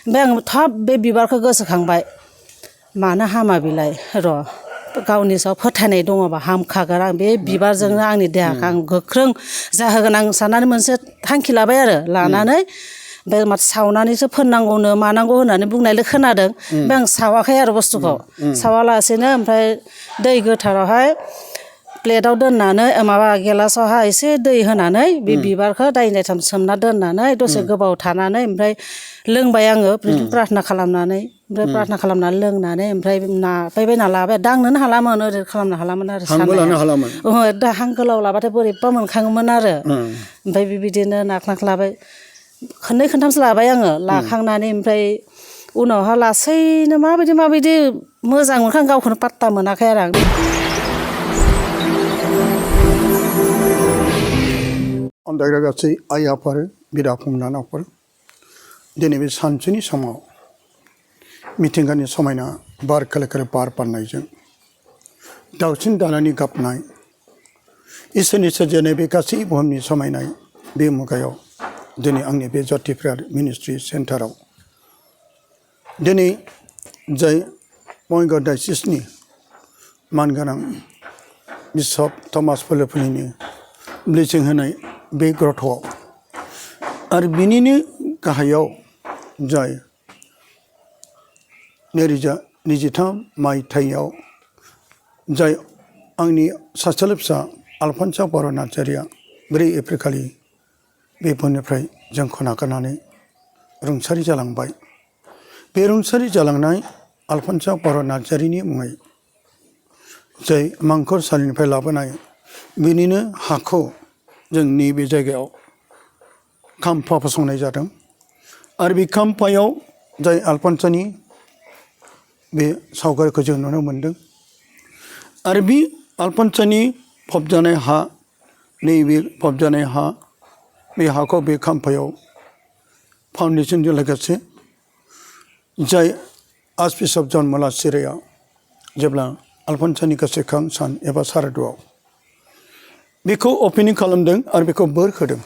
ओमफ्राय आं थाब बे बिबारखौ गोसोखांबाय मानो हामा बिलाय र' गावनि सायाव फोथायनाय दङबा हामखागोन आं बे बिबारजोंनो आंनि देहाखौ आं गोख्रों जाहोगोन आं साननानै मोनसे थांखि लाबाय आरो लानानै ओमफ्राय माथो सावनानैसो फोननांगौनो मानांगौ होननानै बुंनायल' खोनादों ओमफ्राय आं सावाखै आरो बुस्थुखौ सावालासेनो ओमफ्राय दै गोथारावहाय प्लेटाव दोननानै माबा गिलासावहाय एसे दै होनानै बे बिबारखौ दाइनै दाइथाम सोमना दोननानै दसे गोबाव थानानै ओमफ्राय लोंबाय आङो प्रार्थना खालामनानै ओमफ्राय प्रार्थना खालामनानै लोंनानै ओमफ्राय नाफायबायना लाबाय दांनोनो हालामोन ओरै खालामनो हालामोन आरो साननाया हां गोलाव लाबाथाय बोरैबा मोनखाङोमोन आरो ओमफ्राय बेबायदिनो नाक लाबाय खननै खनथामसो लाबाय आङो लाखांनानै ओमफ्राय उनावहा लासैनो माबायदि मोजां मोनखां गावखौनो पात्ता मोनाखै आरो आं अन्दायग्रा गासै आइ आफाफोर बिदा फंबायफोर दिनै बे सानसुनि समाव मिथिंगानि समायना बार खोलो खोलो बार बारनायजों दाउसिन दाउलानि गाबनाय इसोरनि सोरजिनाय बे गासै बुहुमनि समायनाय बे मुगायाव दिनै आंनि बे ज्योति प्रेयार मिनिस्ट्रि सेन्टाराव दिनै जाय बङाइगाव डायसिसनि मानगोनां बिशप थमास फोलेरफुलिनि ब्लेसिं होनाय बे ग्रथ'आव आरो बिनिनो गाहायाव जाय 2023 मायथाइयाव जाय आंनि सासेल' फिसा आलफानसा बर' नार्जारिया 4 एप्रिल खालि बे बुहुमनिफ्राय जोंखौ नागारनानै रुंसारि जालांबाय बे रुंसारि जालांनाय आलफानसा बर' नार्जारिनि मुङै जाय मांखरसालिनिफ्राय लाबोनाय बिनिनो हाखौ जोंनि बे जायगायाव खाम्फा फसंनाय जादों आरो बे खाम्फायाव जाय आलफानसानि बे सावगारिखौ जों नुनो मोनदों आरो बे आलफानसानि फबजानाय हा नैबे फबजानाय हा बे हाखौ बे खाम्फायाव फाउन्डेसनजों लोगोसे जाय आर्चबिशप जन मला सिराया जेब्ला आलफानसानि गोसोखां सान एबा सारादुआव बेखौ अपेनिं खालामदों आरो बेखौ बोर होदों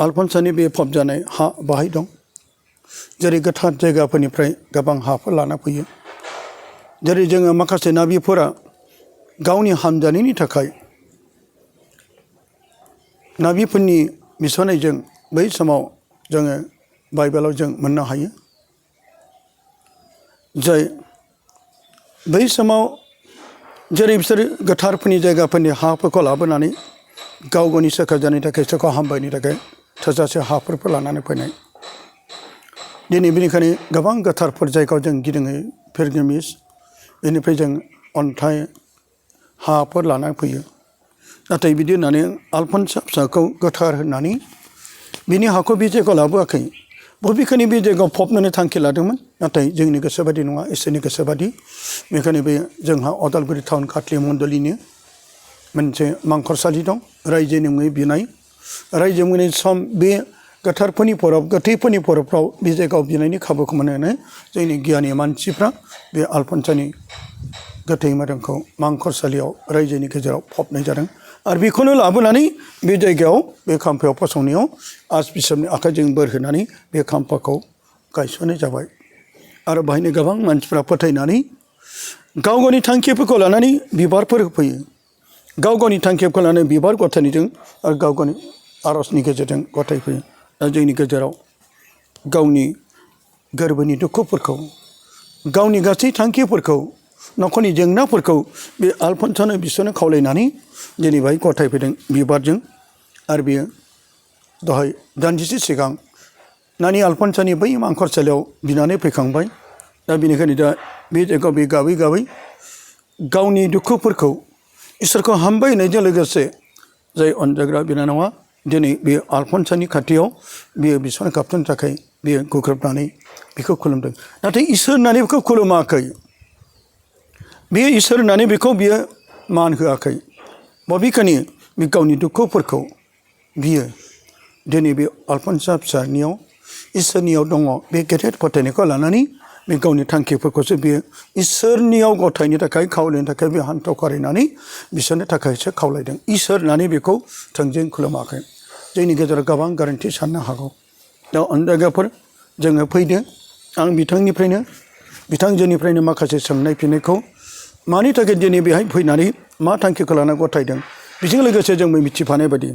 आलफानसानि बे फबजानाय हा बाहाय दं जेरै गोथार जायगाफोरनिफ्राय गोबां हाफोर लाना फैयो जेरै जोङो माखासे नाबिफोरा गावनि हामजानायनि थाखाय नाबिफोरनि बिसनायजों बै समाव जोङो बाइबेलाव जों मोननो हायो जाय बै समाव जेरै बिसोरो गोथारफोरनि जायगाफोरनि हाफोरखौ लाबोनानै गाव गावनि सोरखारनि थाखाय सोरखौ हामबायनि थाखाय थोजासे हाफोरखौ लानानै फैनाय दिनै बेनिखायनो गोबां गोथारफोर जायगायाव जों गिदिङो पिलग्रिमेज बेनिफ्राय जों अन्थाइ हाफोर लानानै फैयो नाथाय बिदि होननानै आलफानसा फिसाखौ गोथार होननानै बिनि हाखौ बे जायगायाव लाबोआखै बबेखानि बे जायगायाव फबनो थांखि लादोंमोन नाथाय जोंनि गोसोबादि नङा इसोरनि गोसोबादि बेखायनो बे जोंहा अदालगुरि टाउन खाथलि मण्डलिनि मोनसे मांखरसालि दं रायजोनि मुङै बिनाय रायजो मुङै सम बे गोथारफोरनि फरब गोथैफोरनि फरबफ्राव बे जायगायाव बिनायनि खाबुखौ मोननानै जोंनि गियानि मानसिफ्रा बे आलफानसानि गोथै मोदोमखौ मांखरसालियाव रायजोनि गेजेराव फबनाय जादों आरो बेखौनो लाबोनानै बे जायगायाव बे खाम्फायाव फसंनायाव आर्चबिशपनि आखाइजों बोर होनानै बे खाम्फाखौ गायसननाय जाबाय आरो बाहायनो गोबां मानसिफ्रा फोथायनानै गाव गावनि थांखिफोरखौ लानानै बिबारफोर होफैयो गाव गावनि थांखिफोरखौ लानानै बिबार गथायनायजों आरो गाव गावनि आर'जनि गेजेरजों गथायफैयो दा जोंनि गेजेराव गावनि गोरबोनि दुखुफोरखौ गावनि गासै थांखिफोरखौ न'खरनि जेंनाफोरखौ बे आलफानसानो बिसोरनो खावलायनानै दिनै बाहाय गथायफैदों बिबारजों आरो बेयो दहाय दान्दिसे सिगां नानि आलफानसानि बै मांखरसालियाव बिनानै फैखांबाय दा बेनिखायनो दा बे जायगायाव बे गाबै गाबै गावनि दुखुफोरखौ इसोरखौ हामबाय होनायजों लोगोसे जाय अनजाग्रा बिनानावा दिनै बे आलफानसानि खाथियाव बियो बिसना गाबथ'नो थाखाय बियो गुग्रोबनानै बेखौ खुलुमदों नाथाय इसोर होननानै बेखौ खुलुमाखै बे इसोर होननानै बेखौ बियो मान होआखै बबेखानि बे गावनि दुखुफोरखौ बियो दिनै बे आलफानसा फिसानियाव इसोरनियाव दङ बे गेदेर फोथायनायखौ लानानै बे गावनि थांखिफोरखौसो बियो इसोरनियाव गथायनो थाखाय खावलायनो थाखाय बे हान्थु खरायनानै बिसोरनो थाखायसो खावलायदों इसोर होननानै बेखौ थोंजों खुलुमाखै जोंनि गेजेराव गोबां गोरोन्थि साननो हागौ दा अनजायगाफोर जोङो फैदो आं बिथांजोनिफ्रायनो माखासे सोंनाय फिननायखौ मानि थाखाय दिनै बेहाय फैनानै मा थांखिखौ लाना गथायदों बेजों लोगोसे जोंबो मिथिफानाय बायदि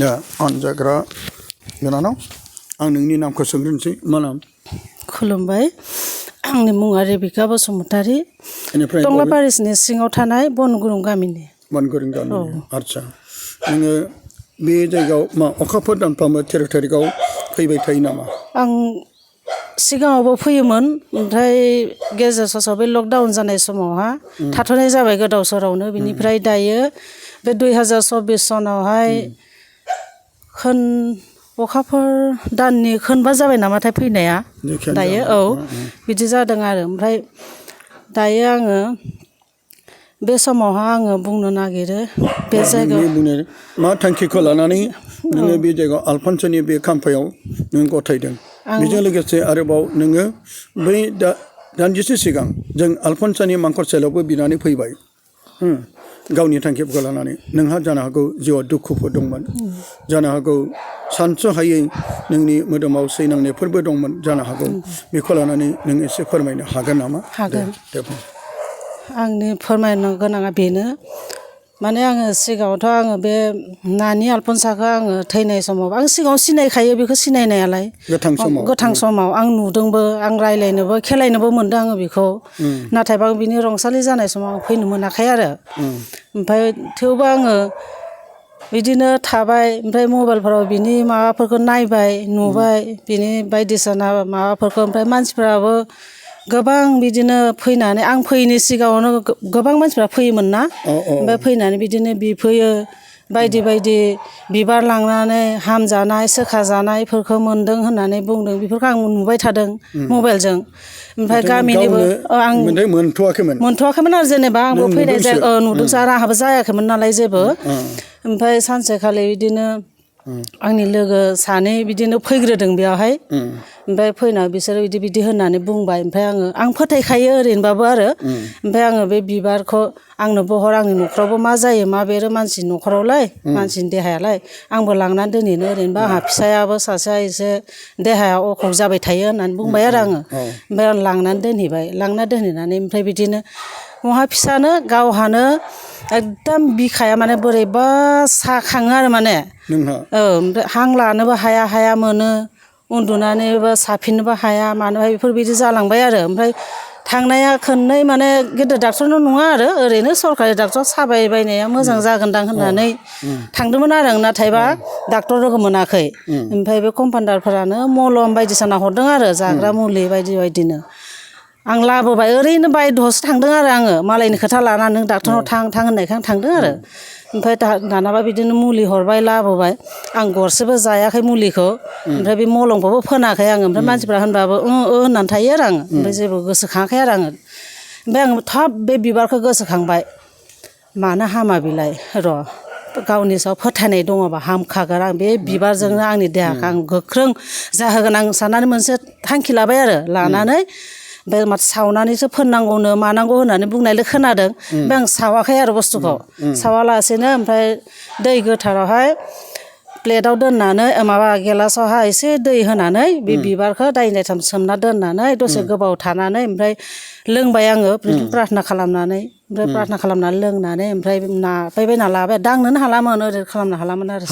दा अनजाग्रा बिनानाव आं नोंनि नामखौ सोंग्रोनोसै मा नाम? खुलुमबाय आंनि मुङा रेबिका बसुमतारी बेनिफ्राय टंला पारिसनि सिङाव थानाय बनगुरुं गामिनि बनगुरुं गामिनि आदसा नोङो बे जायगायाव मा अखाफोर दानफ्रामो 13 थारिखआव फैबाय थायो नामा? आं सिगाङावबो फैयोमोन ओमफ्राय गेजेर ससेयाव बे लकडाउन जानाय समावहा थाथ'नाय जाबाय गोदाव सोरावनो बिनिफ्राय दायो बे 2024 सनावहाय अखाफोर दाननि खोनबा जाबाय नामाथाय फैनाया दायो औ बिदि जादों आरो ओमफ्राय दायो आङो बे समावहा आङो बुंनो नागिरो बे जायगायाव मा थांखिखौ लानानै नोङो बे जायगायाव आलफानसानि बे खाम्फायाव नों गथायदों बेजों लोगोसे आरोबाव नोङो बै दानदिसे सिगां जों आलफानसानि मांखर साइलावबो बिनानै फैबाय गावनि थांखिफोरखौ लानानै नोंहा जानो हागौ जिउआव दुखुफोर दंमोन जानो हागौ सानस'हायै नोंनि मोदोमाव सैनांनायफोरबो दंमोन जानो हागौ बेखौ लानानै नों एसे फोरमायनो हागोन नामा? हागोन आंनि फोरमायनो गोनाङा बेनो माने आङो सिगाङावथ' आङो बे नानि आलफनसाखौ आङो थैनाय समाव आं सिगाङाव सिनायखायो बेखौ सिनायनायालाय गोथां समाव आं नुदोंबो आं रायलायनोबो खेलायनोबो मोनदों आङो बेखौ नाथायबा आं बिनि रंसालि जानाय समाव आं फैनो मोनाखै आरो ओमफ्राय थेवबो आङो बिदिनो थाबाय ओमफ्राय मबाइलफोराव बिनि माबाफोरखौ नायबाय नुबाय बिनि बायदिसिना माबाफोरखौ ओमफ्राय मानसिफोराबो गोबां बिदिनो फैनानै आं फैयैनि सिगाङावनो गोबां मानसिफ्रा फैयोमोन ना ओमफ्राय फैनानै बिदिनो बिफैयो बायदि बायदि बिबार लांनानै हामजानाय सोखाजानायफोरखौ मोन्दों होननानै बुंदों बेफोरखौ आं नुबाय थादों मबाइलजों ओमफ्राय गामिनिबो आं मोनथ'वाखैमोन आरो जेनेबा आंबो फैनाय नुदोंसो आरो आंहाबो जायाखैमोन नालाय जेबो ओमफ्राय सानसेखालि बिदिनो आंनि लोगो सानै बिदिनो फैग्रोदों बेयावहाय ओमफ्राय फैना बिसोरो बिदि होननानै बुंबाय ओमफ्राय आं फोथायखायो ओरैनोबाबो आरो ओमफ्राय आङो बे बिबारखौ आंनो बहर आंनि न'खरावबो मा जायो मा बेरो मानसिनि न'खरावलाय मानसिनि देहायालाय आंबो लांनानै दोनहैनो ओरैनोबा आंहा फिसायाबो सासेया एसे देहाया अखुख जाबाय थायो होननानै बुंबाय आरो आङो ओमफ्राय आं लांनानै दोनहैनानै ओमफ्राय बिदिनो महा फिसानो गावहानो एकदम बिखाया माने बोरैबा साखाङो आरो माने ओमफ्राय हां लानोबो हाया मोनो उन्दुनानैबो साफिननोबो हाया मानोबा बेफोरबायदि जालांबाय आरो ओमफ्राय थांनाया खननै माने गेदेर डाक्टरनाव नङा आरो ओरैनो सरकारि डाक्टर साबायबायनाया मोजां जागोनदां होननानै थांदोंमोन आरो आं नाथायबा डाक्टर लोगो मोनाखै ओमफ्राय बे कम्पाउन्डारफोरानो मलम बायदिसिना हरदों आरो जाग्रा मुलि बायदिनो आं लाबोबाय ओरैनो बायद'आवसो थांदों आरो आङो मालायनि खोथा लानानै नों डाक्टरनाव थां होननायखाय आं थांदों आरो ओमफ्राय दानाबा बिदिनो मुलि हरबाय लाबोबाय आं गरसेबो जायाखै मुलिखौ ओमफ्राय बे मलमखौबो फोनाखै आङो ओमफ्राय मानसिफ्रा होनबाबो होननानै थायो आरो आङो ओमफ्राय जेबो गोसोखाङाखै आरो आङो ओमफ्राय आं थाब बे बिबारखौ गोसोखांबाय मानो हामा बिलाय र' गावनि सायाव फोथायनाय दङबा हामखागोन आं बे बिबारजोंनो आंनि देहाखौ आं गोख्रों जाहोगोन आं साननानै मोनसे थांखि लाबाय आरो लानानै ओमफ्राय माथो सावनानैसो फोननांगौनो मानांगौ होननानै बुंनायलाय खोनादों ओमफ्राय आं सावाखै आरो बुस्थुखौ सावालासेनो ओमफ्राय दै गोथारावहाय प्लेटाव दोननानै माबा गेलासावहाय एसे दै होनानै बे बिबारखौ दाइनथाम सोमना दोननानै दसे गोबाव थानानै ओमफ्राय लोंबाय आङो प्रार्थना खालामनानै ओमफ्राय प्रार्थना खालामनानै लोंनानै ओमफ्राय नाबायबायना लाबाय दांनोनो हालामोन ओरै खालामनो हालामोन आरो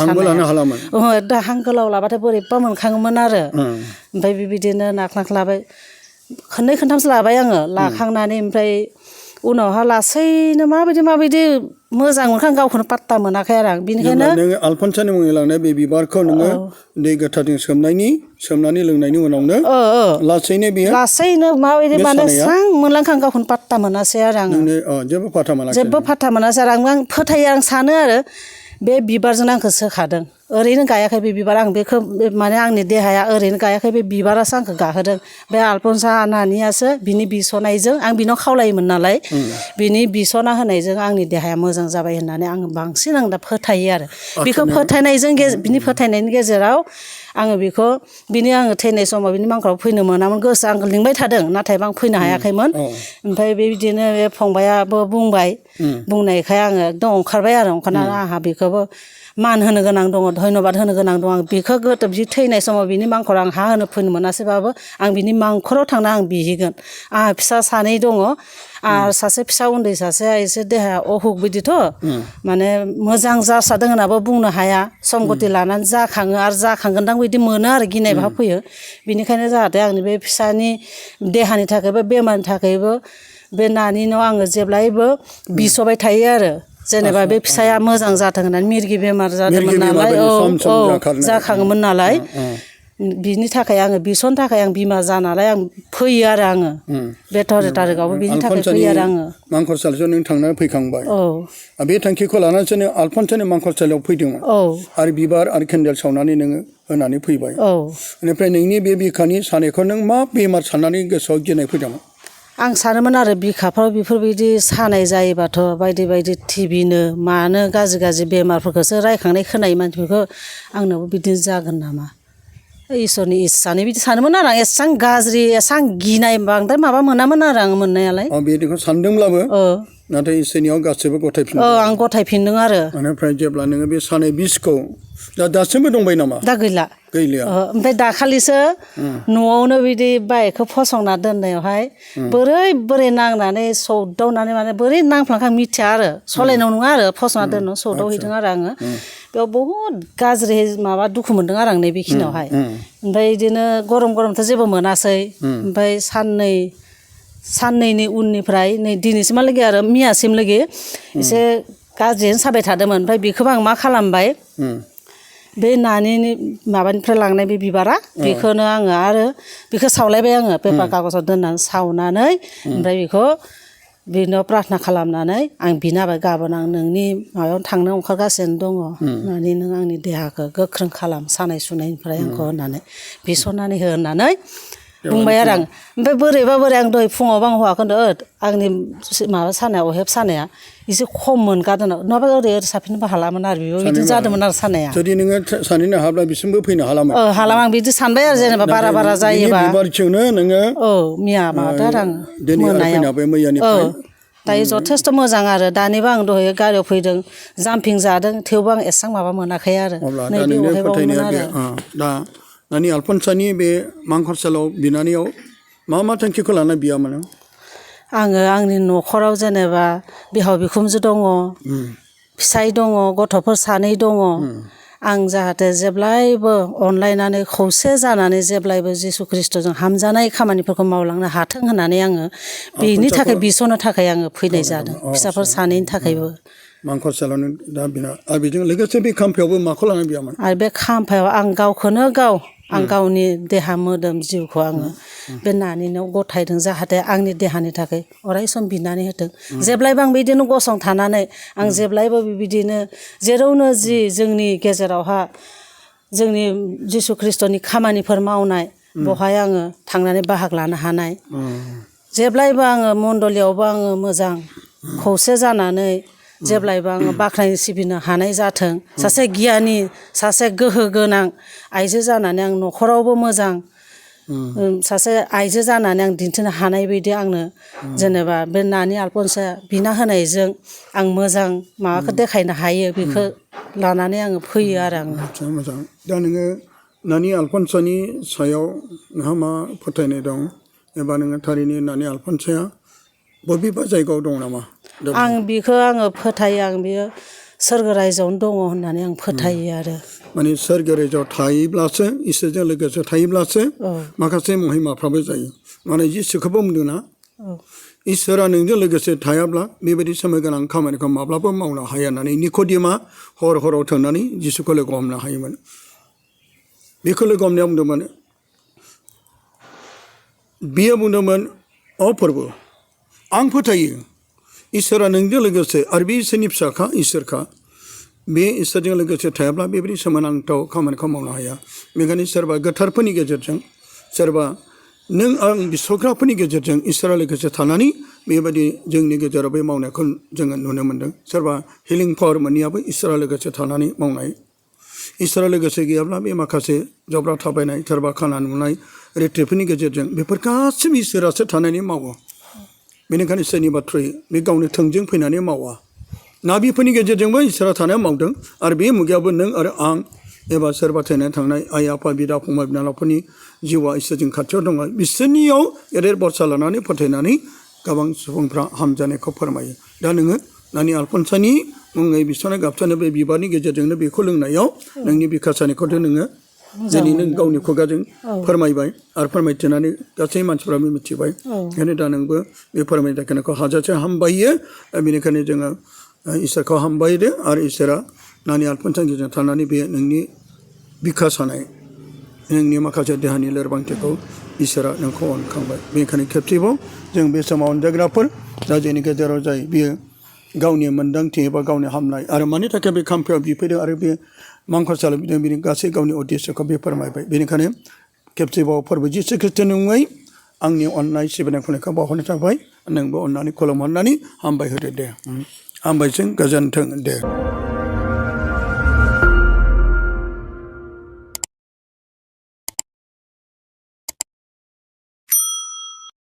हां गोलाव लाबाथाय बोरैबा मोनखाङोमोन आरो ओमफ्राय बेबायदिनो नाख्लाबाय खननै खनथामसो लाबाय आङो लाखांनानै ओमफ्राय उनावहा लासैनो माबायदि मोजां मोनखां गावखौनो पात्ता मोनाखै आरो आं बिनिखायनो नोङो आलफनसानि मुङै लांनाय बे बिबारखौ नोङो दै गोथारजों सोमनानै लोंनायनि उनावनो लासैनो माबायदि माने स्रां मोनलांखां गावखौनो पात्ता मोनासै आरो आङो जेबो पात्ता मोनासै आरो आं फोथायो आं सानो आरो बे बिबारजोंनो आंखौ सोखादों ओरैनो गायाखै बे बिबार आं बेखौ माने आंनि देहाया ओरैनो गायाखै बे बिबारासो आंखौ गाहोदों बे आलफनसा नानियासो बिनि बिसनायजों आं बिनाव खावलायोमोन नालाय बिनि बिसना होनायजों आंनि देहाया मोजां जाबाय होननानै आं बांसिन दा फोथायो आरो बेखौ फोथायनायजों बिनि फोथायनायनि गेजेराव आङो बेखौ आङो थैनाय समाव बिनि मांखराव फैनो मोनामोन गोसो आंखौ लिंबाय थादों नाथायबा आं फैनो हायाखैमोन ओमफ्राय बेबायदिनो बे फंबायाबो बुंबाय बुंनायखाय आङो एकदम ओंखारबाय आरो ओंखारनानै आंहा बेखौबो मान होनो गोनां दङ धन्यबाद होनो गोनां दं आं बेखौ गोदो बि थैनाय समाव बिनि मांखराव आं हा होनो फैनो मोनासैबाबो आं बिनि मांखराव थांना आं बिहैगोन आंहा फिसा सानै दङ आरो सासे फिसा उन्दै सासेया एसे देहाया अहुक बिदिथ' माने मोजां जासारदों होनाबो बुंनो हाया सम गति लानानै जाखाङो आरो जाखांगोनदां बिदि मोनो आरो गिनाय भाब फैयो बिनिखायनो जाहाथे आंनि बे फिसानि देहानि थाखायबो बेमारनि थाखायबो बे नानिनाव आङो जेब्लायबो बिस'बाय थायो आरो जेनेबा बे फिसाया मोजां जाथों होननानै मिरगि बेमार जादोंमोन नालाय जाखाङोमोन नालाय बिनि थाखाय आङो बिस'नो थाखाय आं बिमा जानानै आं फैयो आरो आङो बे 13 थारिखआवबो बिनि थाखाय फैयो आरो आङो मांखरसालियाव नों थांनानै फैखांबाय बे थांखिखौ लानानैसो नों आलफनसानि मांखरसालियाव फैदोंमोन आरो बिबार आरो केन्देल सावनानै नोङो होनानै फैबाय बेनिफ्राय नोंनि बे बिखानि सानायखौ नों मा बेमार साननानै गोसोआव गिनाय फैदोंमोन आं सानोमोन आरो बिखाफ्राव बेफोरबायदि सानाय जायोबाथ' बायदि बायदि टिभिनो मानो गाज्रि गाज्रि बेमारफोरखौसो रायखांनाय खोनायो मानसिफोरखौ आंनावबो बिदिनो जागोन नामा इसोरनि इस्सानि बिदि सानोमोन आरो आं एसां गाज्रि एसां गिनाय बांद्राय माबा मोनामोन आरो आं मोननायालाय बिदिखौ सानदोंब्लाबो नाथाय इसोरनियाव गासैबो गथायफिनदों आं गथायफिनदों आरो बेनिफ्राय जेब्ला नोङो बे सानाय बिसखौ दासिमबो दंबाय नामा दा गैला ओमफ्राय दाखालिसो न'आवनो बिदि बाइकखौ फसंना दोननायावहाय बोरै नांनानै सौदावनानै माने बोरै नांफ्लांखो आं मिथिया आरो सलायनायाव नङा आरो फसंना दोननायाव सौदावहैदों आरो आङो बेयाव बहुद गाज्रि माबा दुखु मोनदों आरो आं नैबेखिनियावहाय ओमफ्राय बिदिनो गरमथ' जेबो मोनासै ओमफ्राय साननैनि उननिफ्राय नै दिनैसिमहालागै आरो मैयासिमलागै एसे गाज्रियैनो साबाय थादोंमोन ओमफ्राय बेखौबो आं मा खालामबाय बे नानि माबानिफ्राय लांनाय बे बिबारा बेखौनो आङो आरो बेखौ सावलायबाय आङो पेपार कागजाव दोननानै सावनानै ओमफ्राय बेखौ बिनाव प्रार्थना खालामनानै आं बिनो हाबाय गाबोन आं नोंनि माबायाव थांनो ओंखारगासिनो दङ होननानै नों आंनि देहाखौ गोख्रों खालाम सानाय सुनायनिफ्राय आंखौ होननानै बिस'नानै हो होननानै बुंबाय आरो आं ओमफ्राय बोरै आं दहाय फुङावबो आं हौवाखौ होनदों आंनि माबा सानाया अहेब सानाया एसे खम मोनगादों नङाबा ओरै साफिननोबो हालामोन आरो बेबो बिदिनो जादोंमोन आरो सानाया जुदि नोङो सानैनो हाब्ला बिसिमबो फैनो हालामोन हालाम आं बिदि सानबाय आरो जेनेबा बारा जायोबा बिबारथियावनो नोङो मैया माबादों आरो आं मोनायाव दायो जथेस्थ' मोजां आरो दानिबो आं दहाय गारियाव फैदों जाम्पिं जादों थेवबो आं एसेबां माबा मोनाखै आरो नैबे अहेबावमोन आरो दा नानि आलफनसानि बे मांखरसालियाव बिनानैयाव मा थांखिखौ लाना बियामोन आङो आंनि न'खराव जेनेबा बिहाव बिखुनजो दङ फिसाइ दङ गथ'फोर सानै दङ आं जाहाथे जेब्लायबो अनलायनानै खौसे जानानै जेब्लायबो जिसु ख्रिस्ट'जों हामजानाय खामानिफोरखौ मावलांनो हाथों होननानै आङो बेनि थाखाय बिस'नो थाखाय आङो फैनाय जादों फिसाफोर सानैनि थाखायबो मांखरसालियावनो दा बिना आरो बेजों लोगोसे बे खाम्फायावबो माखौ लाना बियामोन आरो बे खाम्फायाव आं गावखौनो आं गावनि देहा मोदोम जिउखौ आङो बे नानिनाव गथायदों जाहाथे आंनि देहानि थाखाय अराय सम बिनानै होथों जेब्लायबो आं बिदिनो गसंथानानै आं जेब्लायबो बिदिनो जेरावनो जि जोंनि गेजेरावहा जोंनि जिसु ख्रिस्ट'नि खामानिफोर मावनाय बेवहाय आङो थांनानै बाहागो लानो हानाय जेब्लायबो आङो मण्डलियावबो आङो मोजां खौसे जानानै जेब्लायबो आङो बाख्नाय सिबिनो हानाय जाथों सासे गियानि सासे गोहो गोनां आइजो जानानै आं न'खरावबो मोजां सासे आइजो जानानै आं दिन्थिनो हानाय बायदि आंनो जेनेबा बे नानि आलफनसाया बिना होनायजों आं मोजां माबाखौ देखायनो हायो बेखौ लानानै आङो फैयो आरो आङो मोजां दा नोङो नानि आलफनसानि सायाव नोंहा मा फोथायनाय दं एबा नोङो थारैनो नानि आलफनसाया बबेबा जायगायाव दं नामा आं बेखौ आङो फोथायो आं बेयो सोरगो रायजोआवनो दङ होननानै आं फोथायो आरो माने सोरगो रायजोआव थायोब्लासो इसोरजों लोगोसे थायोब्लासो माखासे महिमाफ्राबो जायो माने जिसुखौबो बुंदोंना इसोरा नोंजों लोगोसे थायाब्ला बेबायदि सोमोगोनां खामानिखौ माब्लाबो मावनो हाया होननानै निक'डिमा हराव थांनानै जिसुखौ लोगो हमनो हायोमोन बेखौ लोगो हमनाया बुंदोंमोन बियो बुंदोंमोन फोरबो आं फोथायो इसोरा नोंजों लोगोसे आरो बे इसोरनि फिसाखा इसोरखा बे इसोरजों लोगोसे थायाब्ला बेबायदि सोमोनांथाव खामानिखौ मावनो हाया बेनिखायनो सोरबा गोथारफोरनि गेजेरजों सोरबा नों आं बिश्वग्राफोरनि गेजेरजों इसोरा लोगोसे थानानै बेबायदि जोंनि गेजेराव बे मावनायखौ जोङो नुनो मोन्दों सोरबा हिलिं पावार मोनैयाबो इसोरा लोगोसे थानानै मावनाय इसोरा लोगोसे गैयाब्ला बे माखासे जब्रा थाबायनाय सोरबा खाना नुनाय रेट्रिफोरनि गेजेरजों बेफोर गासिबो इसोरासो थानानै मावो बेनिखायनो सोरनिबा थ्रुयै बे गावनो थोंजों फैनानै मावा नाबिफोरनि गेजेरजोंबो इसोरा थानाया मावदों आरो बे मुगायावबो नों आरो आं एबा सोरबा थैनानै थांनाय आइ आफा बिदा फंबाय बिनानावफोरनि जिउआ इसोरजों खाथियाव दङ बिसोरनियाव गेदेर बरसा लानानै फोथायनानै गोबां सुबुंफ्रा हामजानायखौ फोरमायो दा नोङो नानि आलफनसानि मुङै बिसनाय गाबसानो बे बिबारनि गेजेरजोंनो बेखौ लोंनायाव नोंनि बिखा सानायखौथ' नोङो दिनै नों गावनि खुगाजों फोरमायबाय आरो फोरमायथिनानै गासै मानसिफ्राबो मिथिबाय ओंखायनो दा नोंबो बे फोरमायनाय थाखायखौ हाजासे हामबायो बेनिखायनो जोङो इसोरखौ हामबायदो आरो इसोरा नानि आलफनसानि गेजेरजों थानानै बे नोंनि बिखा सानाय नोंनि माखासे देहानि लोरबांथिखौ इसोरा नोंखौ अनखांबाय बेनिखायनो खेबसेबाव जों बे समाव अनजाग्राफोर दा जोंनि गेजेराव जाय बियो गावनि मोन्दांथि एबा गावनि हामनाय आरो मानि थाखाय बे खाम्फायाव बिफैदों आरो बे मांखरसालाव बिदों बिनि गासै गावनि उद्देश्यखौ बे फोरमायबाय बेनिखायनो खेबसेबाव फोरबो जिसु ख्रिस्ट'नि मुङै आंनि अननाय सिबिनाय खुलुमनायखौ बावहरनाय थाबाय नोंबो अननानै खुलुमहरनानै हामबाय होदो दे हामबायसै गोजोन्थों दे